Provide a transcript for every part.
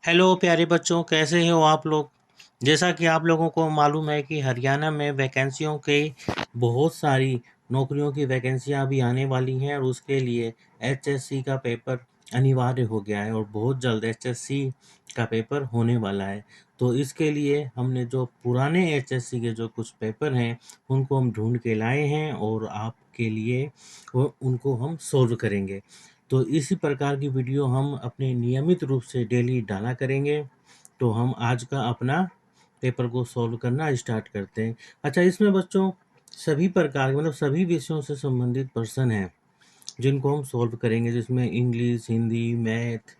Hello प्यारे बच्चों, कैसे हो आप लोग। जैसा कि आप लोगों को मालूम है कि हरियाणा में वैकेंसियों के बहुत सारी नौकरियों की वैकेंसियां अभी आने वाली हैं और उसके लिए एचएससी का पेपर अनिवार्य हो गया है और बहुत जल्द एचएससी का पेपर होने वाला है। तो इसके लिए हमने जो पुराने एचएससी के जो कुछ पेपर हैं उनको हम ढूंढ के लाए हैं और आपके लिए उनको हम सोल्व करेंगे। तो इसी प्रकार की वीडियो हम अपने नियमित रूप से डेली डाला करेंगे। तो हम आज का अपना पेपर को सॉल्व करना स्टार्ट करते हैं। अच्छा, इसमें बच्चों सभी प्रकार मतलब सभी विषयों से संबंधित प्रश्न हैं जिनको हम सॉल्व करेंगे, जिसमें English, Hindi, math,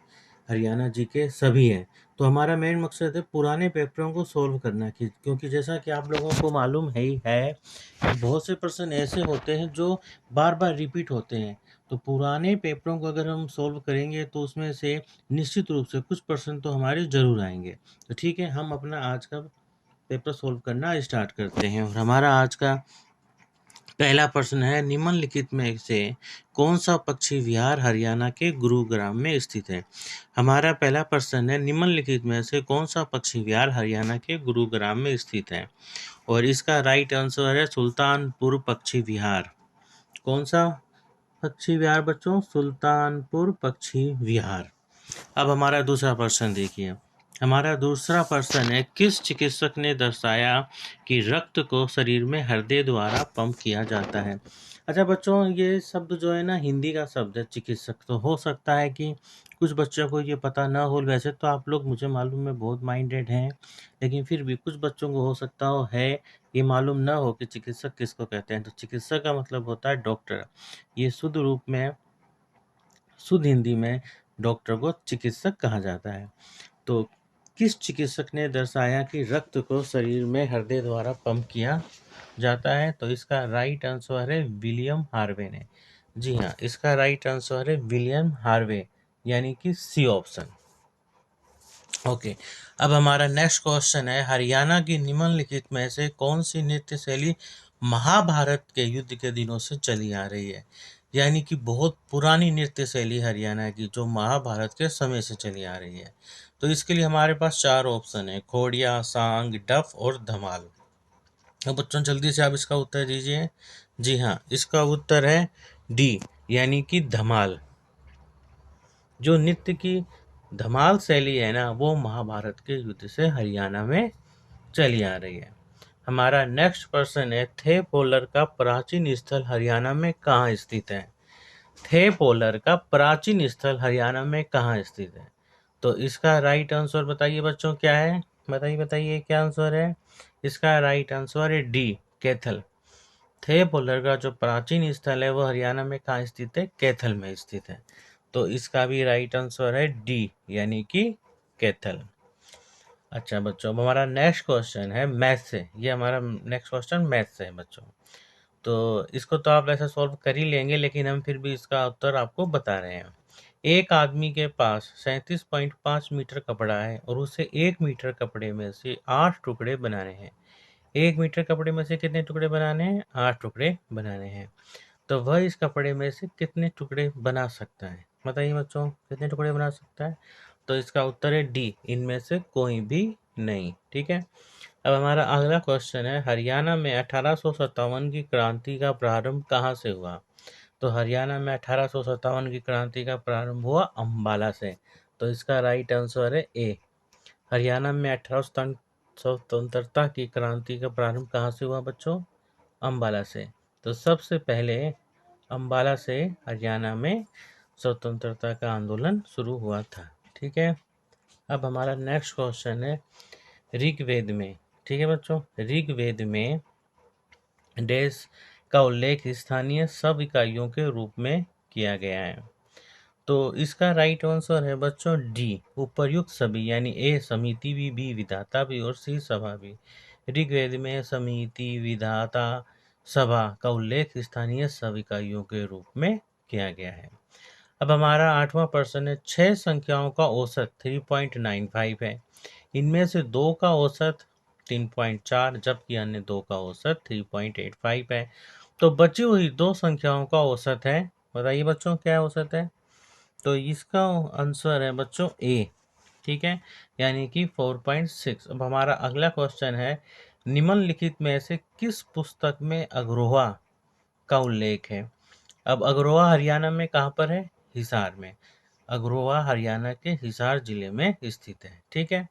Haryana GK सभी हैं। तो हमारा मेन मकसद है पुराने पेपरों को सॉल्व करना कि क्योंकि जैसा कि आप लोगों को मालूम है ही है कि बहुत से प्रश्न ऐसे होते हैं जो बार बार रिपीट होते हैं। तो पुराने पेपरों को अगर हम सॉल्व करेंगे तो उसमें से निश्चित रूप से कुछ प्रश्न तो हमारे ज़रूर आएंगे। तो ठीक है, हम अपना आज का पेपर सॉल्व करना स्टार्ट करते हैं और हमारा आज का पहला प्रश्न है, निम्नलिखित में से कौन सा पक्षी विहार हरियाणा के गुरुग्राम में स्थित है। हमारा पहला प्रश्न है, निम्नलिखित में से कौन सा पक्षी विहार हरियाणा के गुरुग्राम में स्थित है। और इसका राइट आंसर है सुल्तानपुर पक्षी विहार। कौन सा पक्षी विहार बच्चों? सुल्तानपुर पक्षी विहार। अब हमारा दूसरा प्रश्न देखिए। हमारा दूसरा प्रश्न है, किस चिकित्सक ने दर्शाया कि रक्त को शरीर में हृदय द्वारा पंप किया जाता है। अच्छा बच्चों, ये शब्द जो है ना हिंदी का शब्द है चिकित्सक। तो हो सकता है कि कुछ बच्चों को ये पता ना हो। वैसे तो आप लोग मुझे मालूम है बहुत माइंडेड हैं, लेकिन फिर भी कुछ बच्चों को हो सकता हो है ये मालूम ना हो कि चिकित्सक किसको कहते हैं। तो चिकित्सक का मतलब होता है डॉक्टर। ये शुद्ध रूप में, शुद्ध हिंदी में डॉक्टर को चिकित्सक कहा जाता है। तो किस चिकित्सक ने दर्शाया कि रक्त को शरीर में हृदय द्वारा पंप किया जाता है। तो इसका राइट आंसर है विलियम हार्वे ने। जी हाँ, इसका राइट आंसर है विलियम हार्वे, यानी कि सी ऑप्शन। ओके, अब हमारा नेक्स्ट क्वेश्चन है, हरियाणा की निम्नलिखित में से कौन सी नृत्य शैली महाभारत के युद्ध के दिनों से चली आ रही है। यानी कि बहुत पुरानी नृत्य शैली हरियाणा की जो महाभारत के समय से चली आ रही है। तो इसके लिए हमारे पास चार ऑप्शन है, खोड़िया, सांग, डफ और धमाल। अब बच्चों जल्दी से आप इसका उत्तर दीजिए। जी हाँ, इसका उत्तर है डी, यानी कि धमाल। जो नृत्य की धमाल शैली है ना वो महाभारत के युद्ध से हरियाणा में चली आ रही है। हमारा नेक्स्ट प्रश्न है, थे पोलर का प्राचीन स्थल हरियाणा में कहाँ स्थित है। थे पोलर का प्राचीन स्थल हरियाणा में कहाँ स्थित है। तो इसका राइट आंसर बताइए बच्चों, क्या है? बताइए बताइए क्या आंसर है। इसका राइट आंसर है डी, कैथल। थे पोलर का जो प्राचीन स्थल है वो हरियाणा में कहाँ स्थित है? कैथल में स्थित है। तो इसका भी राइट आंसर है डी, यानी कि कैथल। अच्छा बच्चों, अब हमारा नेक्स्ट क्वेश्चन है मैथ से। ये हमारा नेक्स्ट क्वेश्चन मैथ से है बच्चों। तो इसको तो आप ऐसे सॉल्व कर ही लेंगे, लेकिन हम फिर भी इसका उत्तर आपको बता रहे हैं। एक आदमी के पास 37.5 मीटर कपड़ा है और उसे 1 मीटर कपड़े में से 8 टुकड़े बनाने हैं। 1 मीटर कपड़े में से कितने टुकड़े बनाने हैं? 8 टुकड़े बनाने हैं। तो वह इस कपड़े में से कितने टुकड़े बना सकता है? बताइए बच्चों, कितने टुकड़े बना सकता है? तो इसका उत्तर है डी, इनमें से कोई भी नहीं। ठीक है, अब हमारा अगला क्वेश्चन है, हरियाणा में 1857 की क्रांति का प्रारंभ कहाँ से हुआ। तो हरियाणा में 1857 की क्रांति का प्रारंभ हुआ अम्बाला से। तो इसका राइट आंसर है ए। हरियाणा में 18 स्वतंत्रता की क्रांति का प्रारंभ कहाँ से हुआ बच्चों? अम्बाला से। तो सबसे पहले अम्बाला से हरियाणा में स्वतंत्रता का आंदोलन शुरू हुआ था। ठीक है, अब हमारा नेक्स्ट क्वेश्चन है ऋग्वेद में। ठीक है बच्चों, ऋग्वेद में डैश का उल्लेख स्थानीय सब इकाइयों के रूप में किया गया है। तो इसका राइट आंसर है बच्चों डी, उपर्युक्त सभी, यानी ए समिति भी, बी विधाता भी और सी सभा भी। ऋग्वेद में समिति, विधाता, सभा का उल्लेख स्थानीय सब इकाइयों के रूप में किया गया है। अब हमारा आठवां प्रश्न है, 6 संख्याओं का औसत 3.95 है। इनमें से 2 का औसत 3.4 जबकि अन्य 2 का औसत 3.85 है। तो बची हुई 2 संख्याओं का औसत है, बताइए बच्चों क्या औसत है। तो इसका आंसर है बच्चों ए। ठीक है, यानी कि 4.6। अब हमारा अगला क्वेश्चन है, निम्नलिखित में से किस पुस्तक में अग्रोहा का उल्लेख है? अब अग्रोहा हरियाणा में कहाँ पर है? हिसार में। अग्रोहा हरियाणा के हिसार जिले में स्थित है। ठीक है,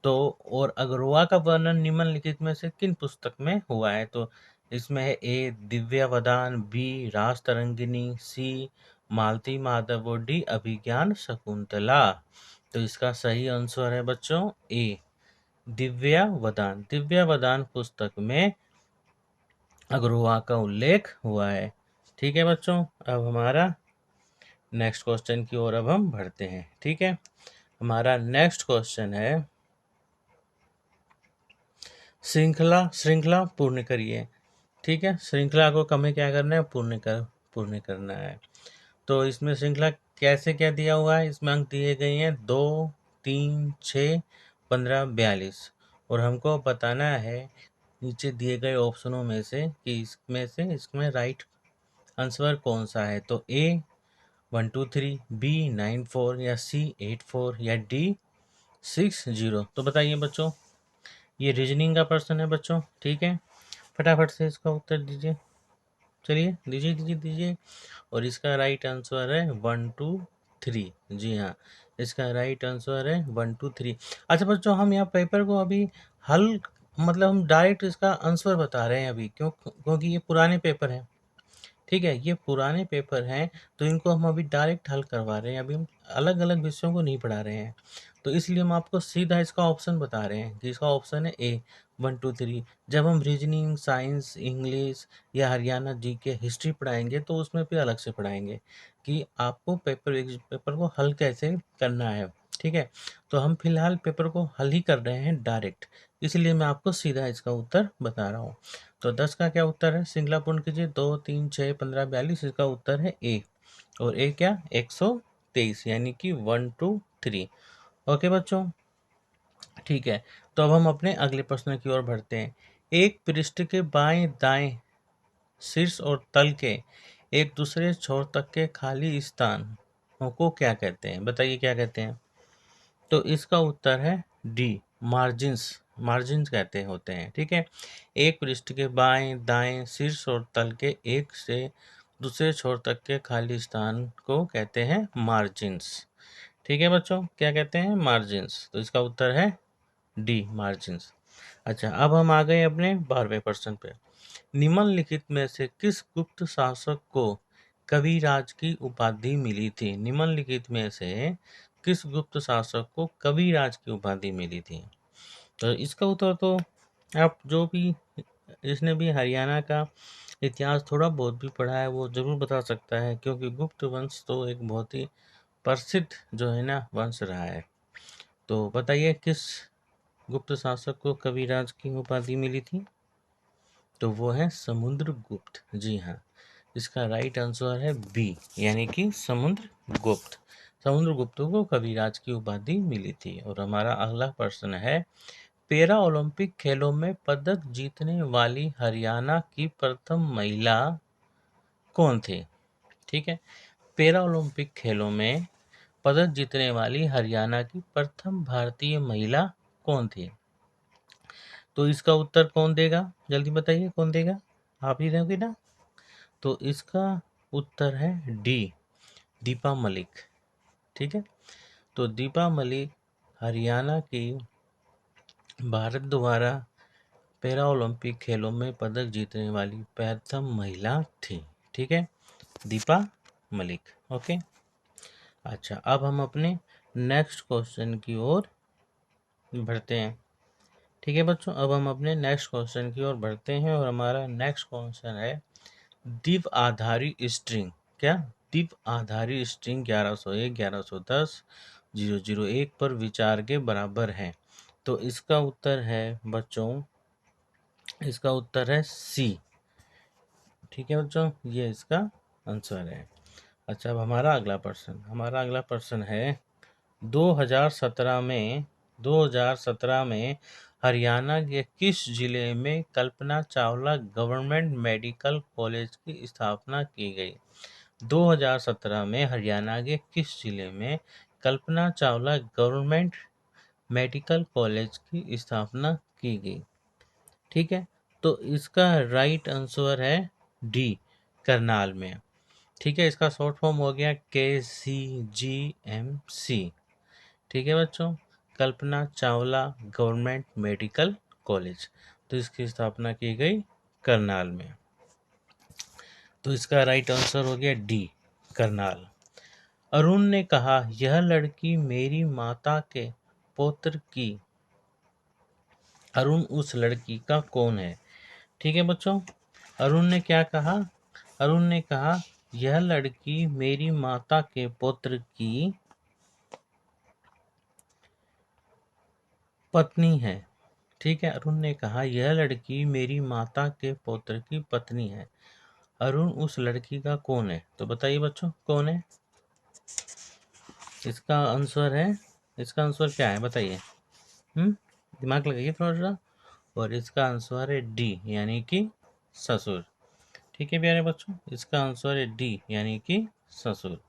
तो और अग्रोहा का वर्णन निम्नलिखित में से किन पुस्तक में हुआ है? तो इसमें है ए दिव्यावदान, बी रास तरंगिनी, सी मालती माधव और डी अभिज्ञान शकुंतला। तो इसका सही आंसर है बच्चों ए दिव्यावदान। दिव्यावदान पुस्तक में अग्रोहा का उल्लेख हुआ है। ठीक है बच्चों, अब हमारा नेक्स्ट क्वेश्चन की ओर अब हम बढ़ते हैं। ठीक है, हमारा नेक्स्ट क्वेश्चन है, श्रृंखला श्रृंखला पूर्ण करिए। ठीक है, श्रृंखला को हमें क्या करना है? पूर्ण करना है। तो इसमें श्रृंखला कैसे क्या दिया हुआ है? इसमें अंक दिए गए हैं 2, 3, 6, 15, 42 और हमको बताना है नीचे दिए गए ऑप्शनों में से कि इसमें राइट आंसर कौन सा है। तो ए 1 2 3, बी 9 4 या सी 8 4 या डी 6 0। तो बताइए बच्चों, ये रीजनिंग का प्रश्न है बच्चों। ठीक है, फटाफट से इसका उत्तर दीजिए। चलिए दीजिए। और इसका राइट आंसर है 1 2 3। जी हाँ, इसका राइट आंसर है 1 2 3। अच्छा बच्चों, हम यहाँ पेपर को अभी हल मतलब हम डायरेक्ट इसका आंसर बता रहे हैं अभी, क्योंकि ये पुराने पेपर हैं। ठीक है, ये पुराने पेपर हैं, तो इनको हम अभी डायरेक्ट हल करवा रहे हैं। अभी हम अलग अलग विषयों को नहीं पढ़ा रहे हैं, तो इसलिए हम आपको सीधा इसका ऑप्शन बता रहे हैं कि इसका ऑप्शन है ए 1 2 3। जब हम रीजनिंग, साइंस, इंग्लिश या हरियाणा जीके, हिस्ट्री पढ़ाएंगे तो उसमें भी अलग से पढ़ाएंगे कि आपको पेपर को हल कैसे करना है। ठीक है, तो हम फिलहाल पेपर को हल ही कर रहे हैं डायरेक्ट, इसलिए मैं आपको सीधा इसका उत्तर बता रहा हूँ। तो 10 का क्या उत्तर है? श्रृंखला पूर्ण कीजिए। 2 3 6 15 42, इसका उत्तर है ए। और ए क्या? 123, यानी कि 1 2 3। ओके बच्चों, ठीक है, तो अब हम अपने अगले प्रश्न की ओर बढ़ते हैं। एक पृष्ठ के बाएं दाएं शीर्ष और तल के एक दूसरे छोर तक के खाली स्थान को क्या कहते हैं? बताइए क्या कहते हैं? तो इसका उत्तर है डी मार्जिन्स। मार्जिन्स कहते होते हैं। ठीक है, एक पृष्ठ के बाएं दाएं शीर्ष और तल के एक से दूसरे छोर तक के खाली स्थान को कहते हैं मार्जिन्स। ठीक है बच्चों, क्या कहते हैं? मार्जिन्स। तो इसका उत्तर है डी मार्जिन्स। अच्छा, अब हम आ गए अपने 12वें प्रश्न पे। निम्नलिखित में से किस गुप्त शासक को कविराज की उपाधि मिली थी? निम्नलिखित में से किस गुप्त शासक को कविराज की उपाधि मिली थी? तो इसका उत्तर तो आप जो भी जिसने भी हरियाणा का इतिहास थोड़ा बहुत भी पढ़ा है वो जरूर बता सकता है, क्योंकि गुप्त वंश तो एक बहुत ही प्रसिद्ध जो है ना वंश रहा है। तो बताइए किस गुप्त शासक को कविराज की उपाधि मिली थी? तो वो है समुद्रगुप्त। जी हाँ, इसका राइट आंसर है बी, यानी कि समुद्रगुप्त। समुद्रगुप्त को कविराज की उपाधि मिली थी। और हमारा अगला प्रश्न है, पैरा ओलंपिक खेलों में पदक जीतने वाली हरियाणा की प्रथम महिला कौन थी? ठीक है, पैरा ओलंपिक खेलों में पदक जीतने वाली हरियाणा की प्रथम भारतीय महिला कौन थी? तो इसका उत्तर कौन देगा? जल्दी बताइए, कौन देगा? आप ही दोगे ना? तो इसका उत्तर है डी दीपा मलिक। ठीक है, तो दीपा मलिक हरियाणा की भारत द्वारा पैरा ओलंपिक खेलों में पदक जीतने वाली प्रथम महिला थी। ठीक है, दीपा मलिक। ओके, अच्छा, अब हम अपने नेक्स्ट क्वेश्चन की ओर बढ़ते हैं। ठीक है बच्चों, अब हम अपने नेक्स्ट क्वेश्चन की ओर बढ़ते हैं और हमारा नेक्स्ट क्वेश्चन है, द्वीप आधारित स्ट्रिंग क्या? द्वीप आधारित स्ट्रिंग 1101, 1110, 001 पर विचार के बराबर है। तो इसका उत्तर है बच्चों, इसका उत्तर है सी। ठीक है बच्चों, ये इसका आंसर है। अच्छा, अब हमारा अगला प्रश्न है, 2017 में हरियाणा के किस जिले में Kalpana Chawla government medical college की स्थापना की गई? 2017 में हरियाणा के किस जिले में Kalpana Chawla government medical college की स्थापना की गई? ठीक है, तो इसका राइट आंसर है डी, करनाल में। ठीक है, इसका शॉर्ट फॉर्म हो गया KCGMC। ठीक है बच्चों, Kalpana Chawla government medical college, तो इसकी स्थापना की गई करनाल में। तो इसका राइट आंसर हो गया डी, करनाल। अरुण ने कहा, यह लड़की मेरी माता के पौत्र की। अरुण उस लड़की का कौन है? ठीक है बच्चों, अरुण ने क्या कहा? अरुण ने कहा, यह लड़की मेरी माता के पुत्र की पत्नी है। ठीक है, अरुण ने कहा, यह लड़की मेरी माता के पुत्र की पत्नी है। अरुण उस लड़की का कौन है? तो बताइए बच्चों, कौन है? इसका आंसर क्या है बताइए। दिमाग लगाइए थोड़ा सा। और इसका आंसर है डी, यानी कि ससुर। ठीक है प्यारे बच्चों, इसका आंसर है डी, यानी कि ससुर।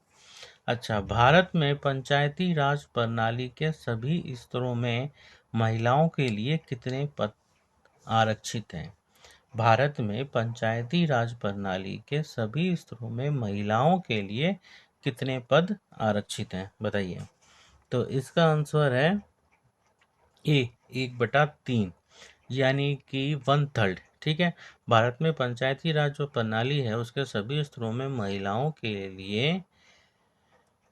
अच्छा, भारत में पंचायती राज प्रणाली के सभी स्तरों में महिलाओं के लिए कितने पद आरक्षित हैं? भारत में पंचायती राज प्रणाली के सभी स्तरों में महिलाओं के लिए कितने पद आरक्षित हैं बताइए। तो इसका आंसर है ए, 1/3, यानी कि 1/3। ठीक है, भारत में पंचायती राज जो प्रणाली है उसके सभी स्तरों में महिलाओं के लिए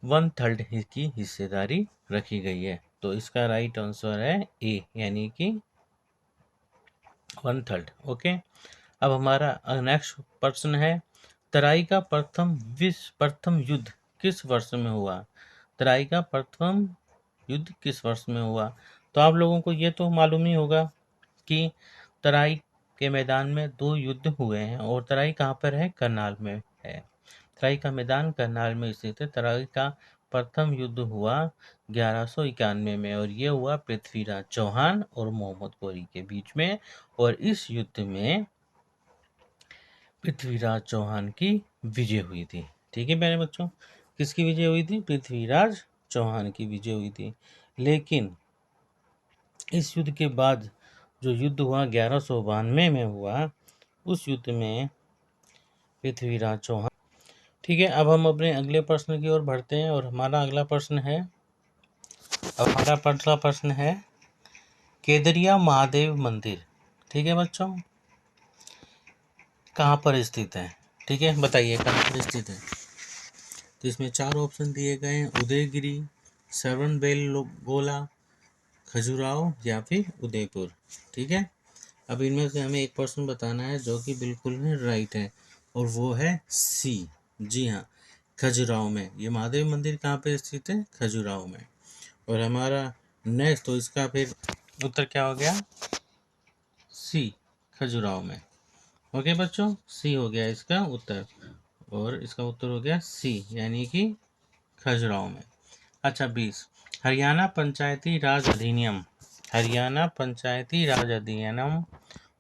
1/3 की हिस्सेदारी रखी गई है। तो इसका राइट आंसर है ए, यानी कि 1/3। ओके, अब हमारा नेक्स्ट प्रश्न है, तराई का प्रथम युद्ध किस वर्ष में हुआ? तराई का प्रथम युद्ध किस वर्ष में हुआ? तो आप लोगों को ये तो मालूम ही होगा कि तराई के मैदान में 2 युद्ध हुए हैं, और तराई कहाँ पर है? करनाल में है। तराई का मैदान करनाल में स्थित है। तराई का प्रथम युद्ध हुआ 1191 में, और ये हुआ पृथ्वीराज चौहान और मोहम्मद गौरी के बीच में। और इस युद्ध में पृथ्वीराज चौहान की विजय हुई थी। ठीक है प्यारे बच्चों, किसकी विजय हुई थी? पृथ्वीराज चौहान की विजय हुई थी। लेकिन इस युद्ध के बाद जो युद्ध हुआ 1192 में हुआ, उस युद्ध में पृथ्वीराज चौहान। ठीक है, अब हम अपने अगले प्रश्न की ओर बढ़ते हैं, और हमारा अगला प्रश्न है, केदरिया महादेव मंदिर। ठीक है बच्चों, कहाँ पर स्थित है? ठीक है, बताइए कहाँ पर स्थित है। तो इसमें 4 ऑप्शन दिए गए हैं, उदयगिरी, श्रवणबेलगोला, खजुराहो या फिर उदयपुर। ठीक है, अब इनमें से हमें एक प्रश्न बताना है जो कि बिल्कुल राइट है, और वो है सी। जी हाँ, खजुराहो में। ये महादेव मंदिर कहाँ पे स्थित है? खजुराहो में। और हमारा नेक्स्ट, तो इसका फिर उत्तर क्या हो गया? सी, खजुराहो में। ओके बच्चों, सी हो गया इसका उत्तर, और इसका उत्तर हो गया सी, यानी कि खजुराहो में। अच्छा 20, हरियाणा पंचायती राज अधिनियम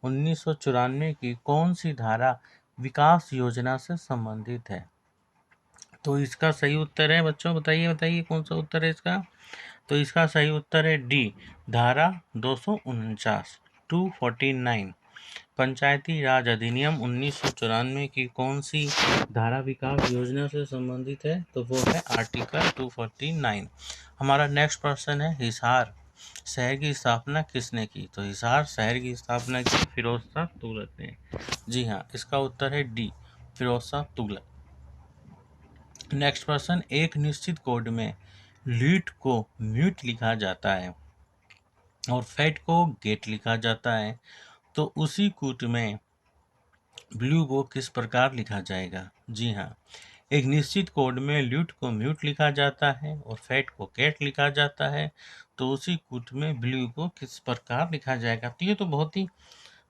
1994 की कौन सी धारा विकास योजना से संबंधित है? तो इसका सही उत्तर है बच्चों, बताइए कौन सा उत्तर है इसका। तो इसका सही उत्तर है डी, धारा 249, 249। पंचायती राज अधिनियम 1994 की कौन सी धारा विकास योजना से संबंधित है? तो वो है आर्टिकल 249। हमारा नेक्स्ट प्रश्न है, हिसार शहर की स्थापना किसने की? तो हिसार शहर की स्थापना की फिरोज शाह तुगलक ने। जी हाँ, इसका उत्तर है डी, फिरोज शाह तुगलक। नेक्स्ट प्रश्न, एक निश्चित कोड में लीट को म्यूट लिखा जाता है और फैट को गेट लिखा जाता है, तो उसी कूट में ब्लू को किस प्रकार लिखा जाएगा? जी हाँ, एक निश्चित कोड में ल्यूट को म्यूट लिखा जाता है और फैट को कैट लिखा जाता है, तो उसी कूट में ब्लू को किस प्रकार लिखा जाएगा? तो ये तो बहुत ही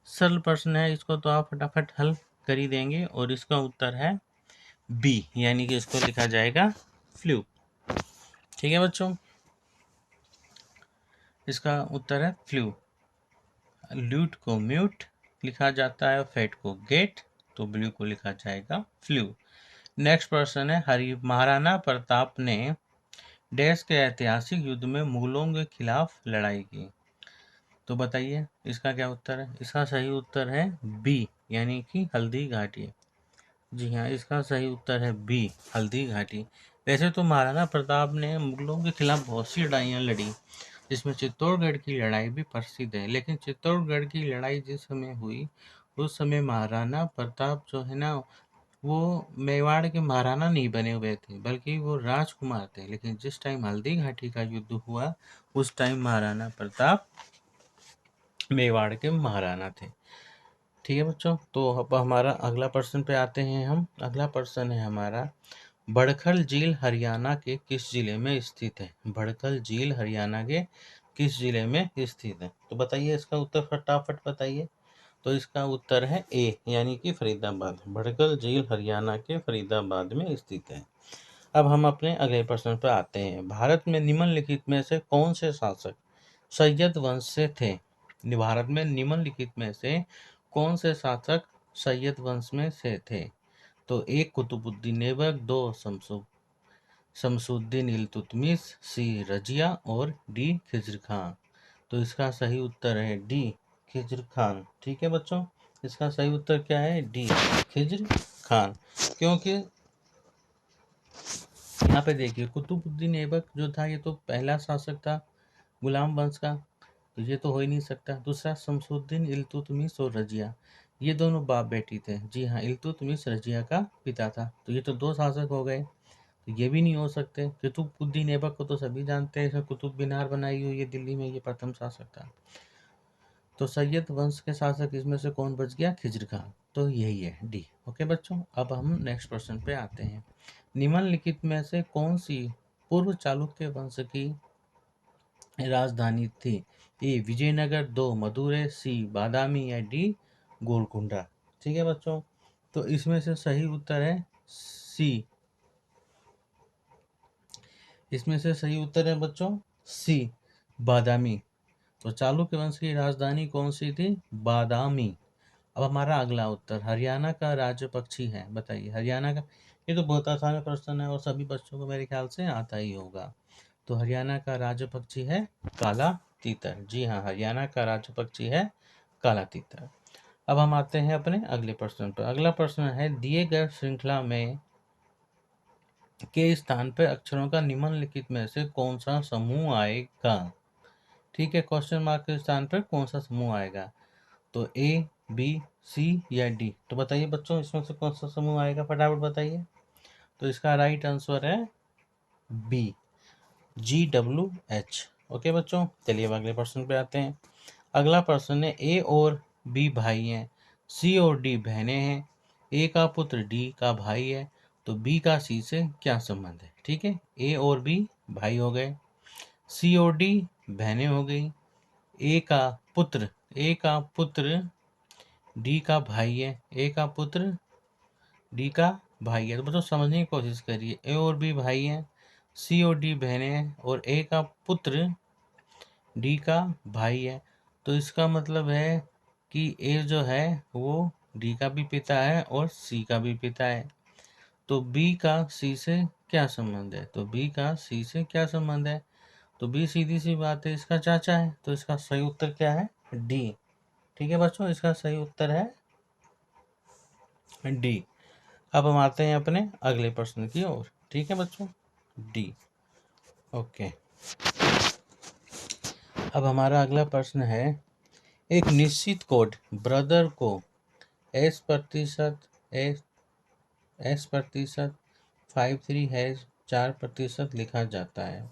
सरल प्रश्न है, इसको तो आप फटाफट हल कर ही देंगे, और इसका उत्तर है बी, यानी कि इसको लिखा जाएगा फ्लू। ठीक है बच्चों, इसका उत्तर है फ्लू। ल्यूट को म्यूट लिखा जाता है और फैट को गेट, तो ब्लू को लिखा जाएगा फ्लू। नेक्स्ट प्रश्न है, महाराणा प्रताप ने डैश के ऐतिहासिक युद्ध में मुगलों के खिलाफ लड़ाई की। तो बताइए इसका क्या उत्तर है। इसका सही उत्तर है बी, यानी कि हल्दी घाटी। जी हाँ, इसका सही उत्तर है बी, हल्दी घाटी। वैसे तो महाराणा प्रताप ने मुगलों के खिलाफ बहुत सी लड़ाइयाँ लड़ी, जिसमें चित्तौड़गढ़ की लड़ाई भी प्रसिद्ध है। लेकिन चित्तौड़गढ़ की लड़ाई जिस समय हुई, उस समय महाराणा प्रताप जो है ना, वो मेवाड़ के महाराणा नहीं बने हुए थे, बल्कि वो राजकुमार थे। लेकिन जिस टाइम हल्दी घाटी का युद्ध हुआ, उस टाइम महाराणा प्रताप मेवाड़ के महाराणा थे। ठीक है बच्चों, तो अब हमारा अगला प्रश्न पे आते हैं हम। अगला प्रश्न है हमारा, बड़खल झील हरियाणा के किस जिले में स्थित है। बड़खल झील हरियाणा के किस जिले में स्थित है। तो बताइए इसका उत्तर फटाफट बताइए। तो इसका उत्तर है ए, यानी कि फरीदाबाद। बड़खल झील हरियाणा के फरीदाबाद में स्थित है। अब हम अपने अगले प्रश्न पर आते हैं। भारत में निम्नलिखित में से कौन से शासक सैयद वंश से थे। भारत में निम्नलिखित में से कौन से शासक सैयद वंश में से थे। तो एक कुतुबुद्दीन ऐबक, दो शमसुद्दीन इल्तुतमिश, सी रजिया और डी खिज्र खान। तो इसका सही उत्तर है डी, खिज्र खान। ठीक है बच्चों, इसका सही उत्तर क्या है, डी, खिज्र खान। क्योंकि यहाँ पे देखिए, कुतुबुद्दीन ऐबक जो था, ये तो पहला शासक था गुलाम वंश का, तो ये तो हो ही नहीं सकता। दूसरा शमसुद्दीन इल्तुतमिश और रजिया, ये दोनों बाप बेटी थे। जी हाँ, इल्तुतमिश रजिया का पिता था, तो ये तो दो शासक हो गए, तो ये भी नहीं हो सकते। कुतुबुद्दीन ऐबक को तो सभी जानते हैं, कुतुब मीनार बनाई हुई है दिल्ली में, ये प्रथम शासक था। तो सैयद वंश के शासक इसमें से कौन बच गया, खिज्र खान। तो यही है डी। ओके बच्चों, अब हम नेक्स्ट प्रश्न पे आते हैं। निम्नलिखित में से कौन सी पूर्व चालुक्य वंश की राजधानी थी। ए विजयनगर, दो मदुरै, सी बादामी या डी गोलकुंडा। ठीक है बच्चों, तो इसमें से सही उत्तर है सी। इसमें से सही उत्तर है बच्चों सी, बादामी। तो चालुक्य वंश की राजधानी कौन सी थी, बादामी। अब हमारा अगला उत्तर, हरियाणा का राज्य पक्षी है। बताइए हरियाणा का, ये तो बहुत आसान प्रश्न है और सभी बच्चों को मेरे ख्याल से आता ही होगा। तो हरियाणा का राज्य पक्षी है काला तीतर। जी हाँ, हरियाणा का राज्य पक्षी है काला तीतर। अब हम आते हैं अपने अगले प्रश्न पर। अगला प्रश्न है, दिए गए श्रृंखला में के स्थान पर अक्षरों का निम्नलिखित में से कौन सा समूह आएगा। ठीक है, क्वेश्चन मार्क के स्थान पर कौन सा समूह आएगा। तो ए, बी, सी या डी। तो बताइए बच्चों, इसमें से कौन सा समूह आएगा, फटाफट बताइए। तो इसका राइट आंसर है बी, GWH। ओके बच्चों, चलिए अब अगले प्रश्न पे आते हैं। अगला प्रश्न है, ए और बी भाई हैं, सी और डी बहनें हैं, ए का पुत्र डी का भाई है, तो बी का सी से क्या संबंध है। ठीक है, ए और बी भाई हो गए, सी और डी बहनें हो गई, ए का पुत्र डी का भाई है, ए का पुत्र डी का भाई है। तो बच्चों समझने की कोशिश करिए, ए और बी भाई हैं, सी और डी बहनें हैं, और ए का पुत्र डी का भाई है। तो इसका मतलब है कि ए जो है वो डी का भी पिता है और सी का भी पिता है। तो बी का सी से क्या संबंध है, तो बी का सी से क्या संबंध है, तो बी सीधी सी बात है इसका चाचा है। तो इसका सही उत्तर क्या है, डी। ठीक है बच्चों, इसका सही उत्तर है डी। अब हम आते हैं अपने अगले प्रश्न की ओर। ठीक है बच्चों, डी। ओके, अब हमारा अगला प्रश्न है, एक निश्चित कोड ब्रदर को एस प्रतिशत 53 4% लिखा जाता है,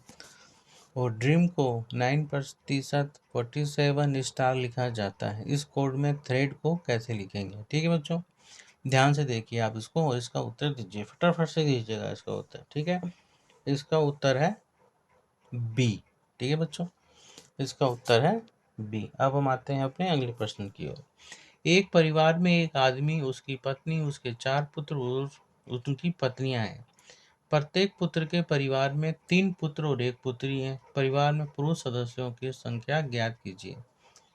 और ड्रीम को 9% 47 स्टार लिखा जाता है। इस कोड में थ्रेड को कैसे लिखेंगे। ठीक है बच्चों, ध्यान से देखिए आप इसको और इसका उत्तर दीजिए, फटाफट से दीजिएगा इसका उत्तर। ठीक है, इसका उत्तर है बी। ठीक है बच्चों, इसका उत्तर है बी। अब हम आते हैं अपने अगले प्रश्न की ओर। एक परिवार में एक आदमी, उसकी पत्नी, उसके 4 पुत्र और उनकी पत्नियां हैं। प्रत्येक पुत्र के परिवार में 3 पुत्र और 1 पुत्री है। परिवार में पुरुष सदस्यों की संख्या ज्ञात कीजिए।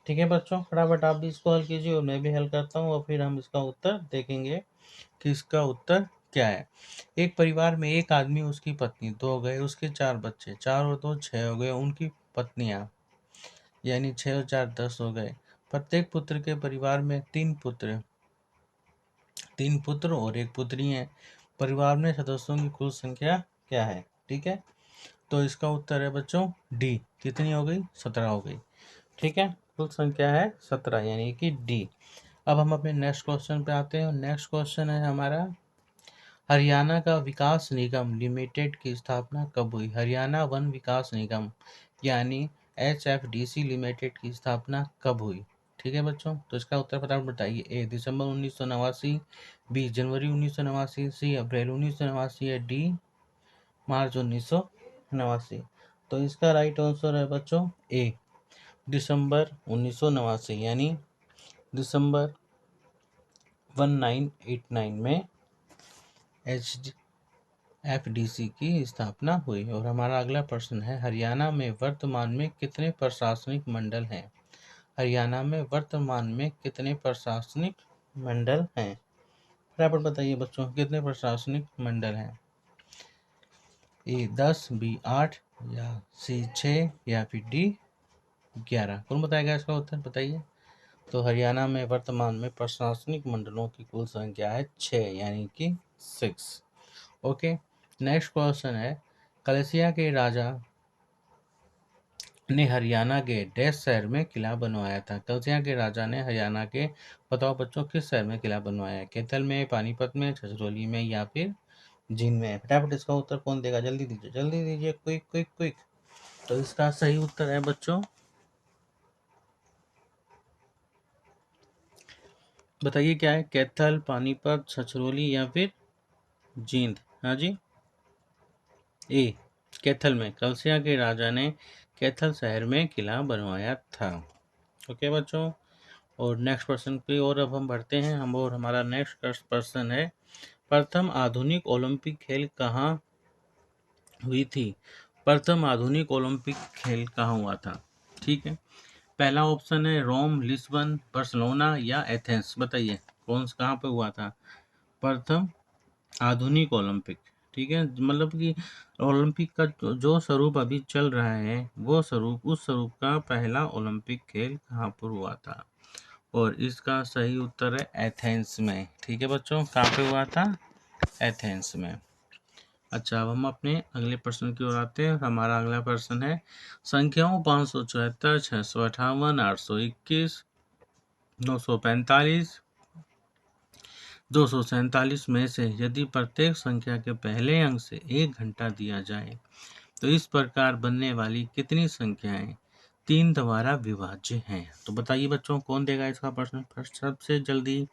ठीक है बच्चों, फटाफट आप भी इसको हल कीजिए और मैं भी हल करता हूँ, और फिर हम इसका उत्तर देखेंगे कि इसका उत्तर क्या है? एक परिवार में एक आदमी, उसकी पत्नी, 2 गए, उसके 4 बच्चे, 4 और 2 6 हो गए, उनकी पत्नियां, यानी 6 और 4 10 हो गए। प्रत्येक पुत्र के परिवार में 3 पुत्र और 1 पुत्री हैं। परिवार में सदस्यों की कुल संख्या क्या है? ठीक है, तो इसका उत्तर है बच्चों डी। कितनी हो गई? 17 हो गई। ठीक है, कुल संख्या है 17, यानी कि डी। अब हम अपने नेक्स्ट क्वेश्चन पे आते हैं। नेक्स्ट क्वेश्चन है हमारा, हरियाणा का विकास निगम लिमिटेड की स्थापना कब हुई? हरियाणा वन विकास निगम यानी HFDC लिमिटेड की स्थापना कब हुई? ठीक है बच्चों, तो इसका उत्तर फटाफट बताइए। ए दिसंबर 1989, बी जनवरी 1989, सी अप्रैल 1989 या डी मार्च 1989। तो इसका राइट आंसर है बच्चों ए दिसंबर 1989, यानी दिसंबर 1989 में HFDC की स्थापना हुई। और हमारा अगला प्रश्न है, हरियाणा में वर्तमान में कितने प्रशासनिक मंडल हैं? हरियाणा में वर्तमान में कितने प्रशासनिक मंडल हैं? फटाफट बताइए बच्चों, कितने प्रशासनिक मंडल हैं? ए 10, बी 8 या सी 6 या फिर डी 11? कौन बताएगा इसका उत्तर? बताइए। तो हरियाणा में वर्तमान में प्रशासनिक मंडलों की कुल संख्या है 6, यानी कि 6। ओके, नेक्स्ट क्वेश्चन है, कलसिया के राजा ने हरियाणा के डैश शहर में किला बनवाया था? कलसिया के राजा ने हरियाणा के, बताओ बच्चों, किस शहर में किला बनवाया है? कैथल में, पानीपत में, छछरौली में या फिर जींद में? फटाफट इसका उत्तर कौन देगा? जल्दी दीजिए, जल्दी दीजिए, क्विक क्विक क्विक। तो इसका सही उत्तर है बच्चों, बताइए क्या है? कैथल, पानीपत, छछरौली या फिर जींद? हाँ जी, ए कैथल में। कलसिया के राजा ने कैथल शहर में किला बनवाया था। ओके बच्चों, और नेक्स्ट क्वेश्चन पे और अब हम बढ़ते हैं हम, और हमारा नेक्स्ट क्वेश्चन है, प्रथम आधुनिक ओलंपिक खेल कहाँ हुई थी? प्रथम आधुनिक ओलंपिक खेल कहाँ हुआ था? ठीक है, पहला ऑप्शन है रोम, लिस्बन, बार्सिलोना या एथेंस। बताइए कौन कहाँ पे हुआ था प्रथम आधुनिक ओलंपिक? ठीक है, मतलब कि ओलंपिक का जो स्वरूप अभी चल रहा है, वो स्वरूप, उस स्वरूप का पहला ओलंपिक खेल कहाँ पर हुआ था? और इसका सही उत्तर है एथेंस में। ठीक है बच्चों, कहाँ पे हुआ था? एथेंस में। अच्छा, अब हम अपने अगले प्रश्न की ओर आते हैं। हमारा अगला प्रश्न है, संख्याओं 574, 658, 821, 945, 247 में से यदि प्रत्येक संख्या के पहले अंक से 1 घंटा दिया जाए तो इस प्रकार बनने वाली कितनी संख्याएं 3 द्वारा विभाज्य हैं? तो बताइए बच्चों, कौन देगा इसका प्रश्न? फर्स्ट, सबसे जल्दी,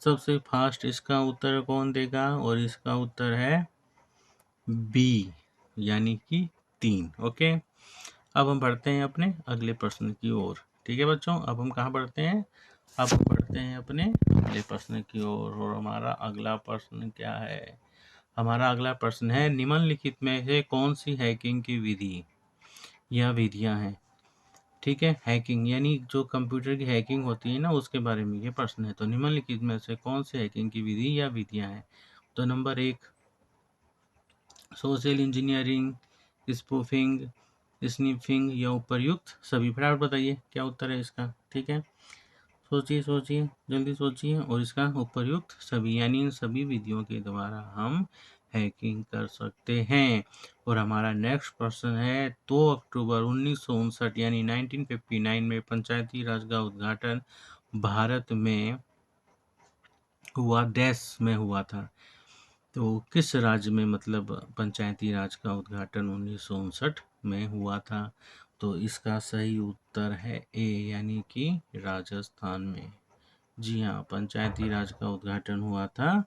सबसे फास्ट इसका उत्तर कौन देगा? और इसका उत्तर है बी, यानी कि 3। ओके, अब हम बढ़ते हैं अपने अगले प्रश्न की ओर। ठीक है बच्चों, अब हम कहाँ बढ़ते हैं? अब हम बढ़ते हैं अपने अगले प्रश्न की ओर। और हमारा अगला प्रश्न क्या है? हमारा अगला प्रश्न है, निम्नलिखित में से कौन सी हैकिंग की विधि या विधियां हैं? ठीक है, हैकिंग यानी जो कंप्यूटर की हैकिंग होती है ना, उसके बारे में ये प्रश्न है। तो निम्नलिखित में से कौन सी हैकिंग की विधि या विधियां हैं? तो number 1 social engineering, spoofing, sniffing या उपर्युक्त सभी। फटाफट बताइए क्या उत्तर है इसका? ठीक है, सोचिए सोचिए, जल्दी सोचिए। और इसका उपर्युक्त सभी, यानी इन सभी विधियों के द्वारा हम हैकिंग कर सकते हैं। और हमारा नेक्स्ट प्रश्न है, 2 अक्टूबर 1959 यानी 1959 में पंचायती राज का उद्घाटन भारत में हुआ, डैश में हुआ था? तो किस राज्य में, मतलब पंचायती राज का उद्घाटन 1959 में हुआ था? तो इसका सही उत्तर है ए, यानी कि राजस्थान में। जी हाँ, पंचायती राज का उद्घाटन हुआ था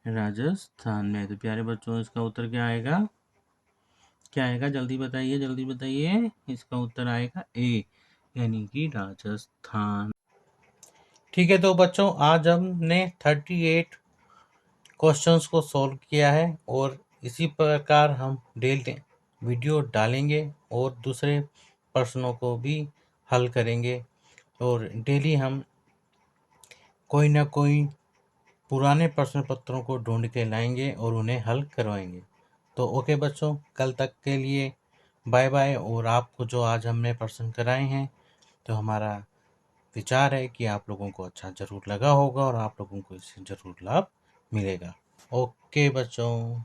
राजस्थान में। तो प्यारे बच्चों, इसका उत्तर क्या आएगा? क्या आएगा? जल्दी बताइए, जल्दी बताइए। इसका उत्तर आएगा ए, यानी कि राजस्थान। ठीक है, तो बच्चों आज हमने 38 क्वेश्चंस को सॉल्व किया है, और इसी प्रकार हम डेली वीडियो डालेंगे और दूसरे प्रश्नों को भी हल करेंगे। और डेली हम कोई ना कोई पुराने प्रश्न पत्रों को ढूंढ के लाएंगे और उन्हें हल करवाएंगे। तो ओके बच्चों, कल तक के लिए बाय बाय। और आपको जो आज हमने प्रश्न कराए हैं, तो हमारा विचार है कि आप लोगों को अच्छा ज़रूर लगा होगा और आप लोगों को इससे ज़रूर लाभ मिलेगा। ओके बच्चों।